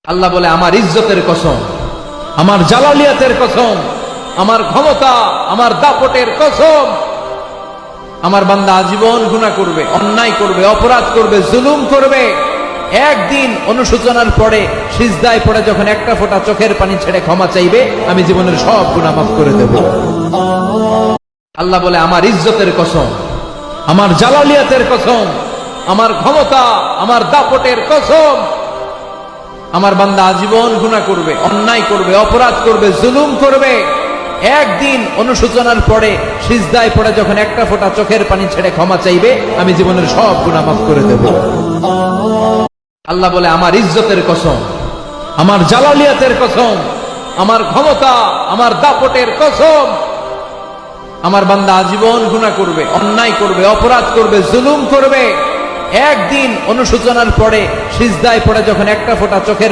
আল্লাহ বলে আমার ইজ্জতের কসম, আমার জালালিয়াতের কসম, আমার ক্ষমতা, আমার দাপটের কসম, আমার বান্দা আজীবন গুনাহ করবে, অন্যায় করবে, অপরাধ করবে, জুলুম করবে। একদিন অনুশোচনার পরে সিজদায় পড়ে যখন একটা ফোঁটা চোখের পানি ছেড়ে ক্ষমা চাইবে, আমি জীবনের সব গুনাহ মাফ করে দেব। আল্লাহ বলে আমার ইজ্জতের কসম, আমার জালালিয়াতের কসম, আমার ক্ষমতা, আমার দাপটের কসম, আমার বান্দা আজীবন গুনাহ করবে, অন্যায় করবে, অপরাধ করবে, জুলুম করবে। একদিন অনুশোচনার পরে সিজদায় পড়ে যখন একটা ফোঁটা চোখের পানি ছেড়ে ক্ষমা চাইবে, আমি জীবনের সব গুনাহ মাফ করে দেব। আল্লাহ বলে আমার ইজ্জতের কসম, আমার জালালিয়াতের কসম, আমার ক্ষমতা, আমার দাপটের কসম, আমার বান্দা আজীবন গুনাহ করবে, অন্যায় করবে, অপরাধ করবে, জুলুম করবে। একদিন অনুশোচনার পরে সিজদায় পড়ে যখন একটা ফোঁটা চোখের